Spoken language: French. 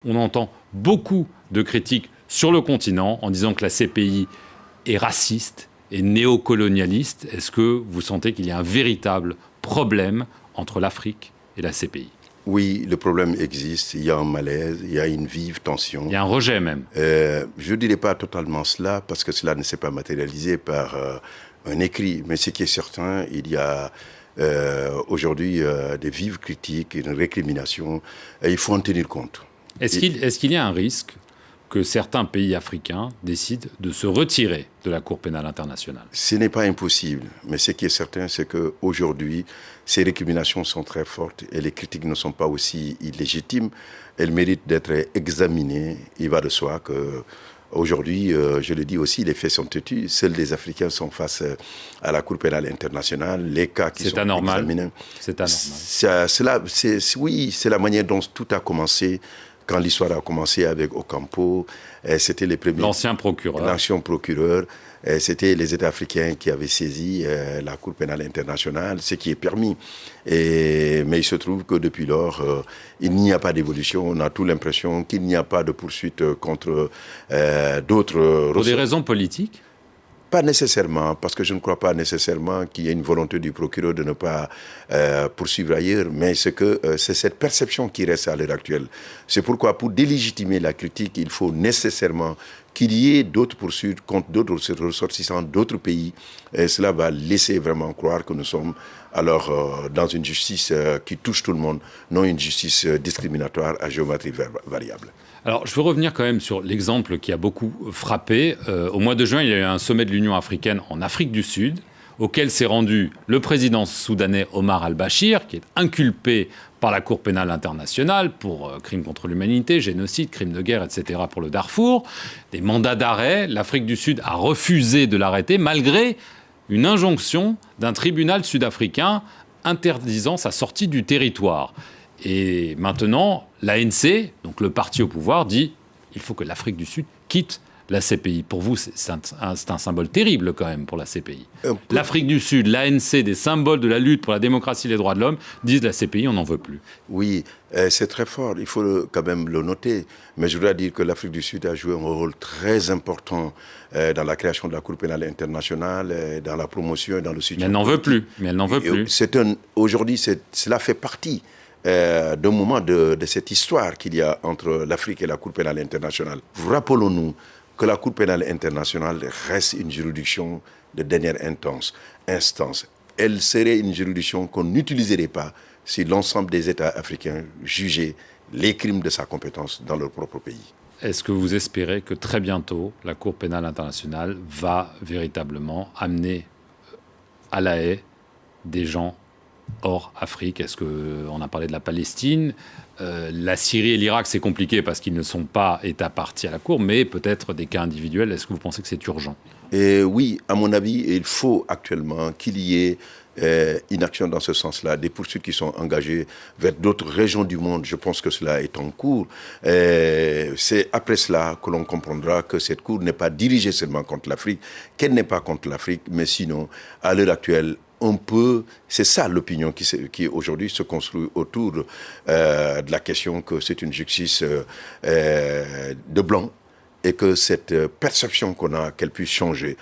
On entend beaucoup de critiques sur le continent en disant que la CPI est raciste et néocolonialiste. Est-ce que vous sentez qu'il y a un véritable problème entre l'Afrique et la CPI ? Oui, le problème existe, il y a un malaise, il y a une vive tension. Il y a un rejet même. Je ne dirais pas totalement cela, parce que cela ne s'est pas matérialisé par un écrit. Mais ce qui est certain, il y a aujourd'hui des vives critiques, une récrimination, et il faut en tenir compte. Est-ce qu'il y a un risque que certains pays africains décident de se retirer de la Cour pénale internationale ? Ce n'est pas impossible, mais ce qui est certain, c'est qu'aujourd'hui, ces récriminations sont très fortes et les critiques ne sont pas aussi illégitimes. Elles méritent d'être examinées. Il va de soi qu'aujourd'hui, je le dis aussi, les faits sont têtus. Seuls les Africains sont face à la Cour pénale internationale. Les cas qui sont examinés. C'est anormal. Oui, c'est la manière dont tout a commencé. Quand l'histoire a commencé avec Ocampo, c'était les premiers... L'ancien procureur. L'ancien procureur. C'était les États africains qui avaient saisi la Cour pénale internationale, ce qui est permis. Mais il se trouve que depuis lors, il n'y a pas d'évolution. On a tout l'impression qu'il n'y a pas de poursuite contre d'autres... Pour des raisons politiques ? Pas nécessairement, parce que je ne crois pas nécessairement qu'il y ait une volonté du procureur de ne pas poursuivre ailleurs, mais c'est cette perception qui reste à l'heure actuelle. C'est pourquoi, pour délégitimer la critique, il faut nécessairement qu'il y ait d'autres poursuites contre d'autres ressortissants d'autres pays. Et cela va laisser vraiment croire que nous sommes alors dans une justice qui touche tout le monde, non une justice discriminatoire à géométrie variable. Alors, je veux revenir quand même sur l'exemple qui a beaucoup frappé. Au mois de juin, il y a eu un sommet de l'Union africaine en Afrique du Sud, auquel s'est rendu le président soudanais Omar al-Bashir, qui est inculpé par la Cour pénale internationale pour crimes contre l'humanité, génocide, crimes de guerre, etc. pour le Darfour. Des mandats d'arrêt. L'Afrique du Sud a refusé de l'arrêter, malgré une injonction d'un tribunal sud-africain interdisant sa sortie du territoire. Et maintenant, l'ANC, donc le parti au pouvoir, dit qu'il faut que l'Afrique du Sud quitte la CPI. Pour vous, c'est un symbole terrible quand même pour la CPI. L'Afrique du Sud, l'ANC, des symboles de la lutte pour la démocratie et les droits de l'homme, disent la CPI, on n'en veut plus. Oui, c'est très fort, il faut quand même le noter. Mais je voudrais dire que l'Afrique du Sud a joué un rôle très important dans la création de la Cour pénale internationale, dans la promotion et dans le soutien. Mais elle n'en veut plus. Aujourd'hui, cela fait partie d'un moment de cette histoire qu'il y a entre l'Afrique et la Cour pénale internationale. Rappelons-nous que la Cour pénale internationale reste une juridiction de dernière instance. Elle serait une juridiction qu'on n'utiliserait pas si l'ensemble des États africains jugeaient les crimes de sa compétence dans leur propre pays. Est-ce que vous espérez que très bientôt, la Cour pénale internationale va véritablement amener à La Haye des gens hors Afrique? Est-ce qu'on a parlé de la Palestine, la Syrie et l'Irak, c'est compliqué parce qu'ils ne sont pas États partis à la Cour, mais peut-être des cas individuels. Est-ce que vous pensez que c'est urgent? Oui, à mon avis, il faut actuellement qu'il y ait une action dans ce sens-là, des poursuites qui sont engagées vers d'autres régions du monde. Je pense que cela est en cours. C'est après cela que l'on comprendra que cette Cour n'est pas dirigée seulement contre l'Afrique, qu'elle n'est pas contre l'Afrique, mais sinon, à l'heure actuelle, c'est ça l'opinion qui aujourd'hui se construit autour de la question que c'est une justice de blanc et que cette perception qu'on a, qu'elle puisse changer.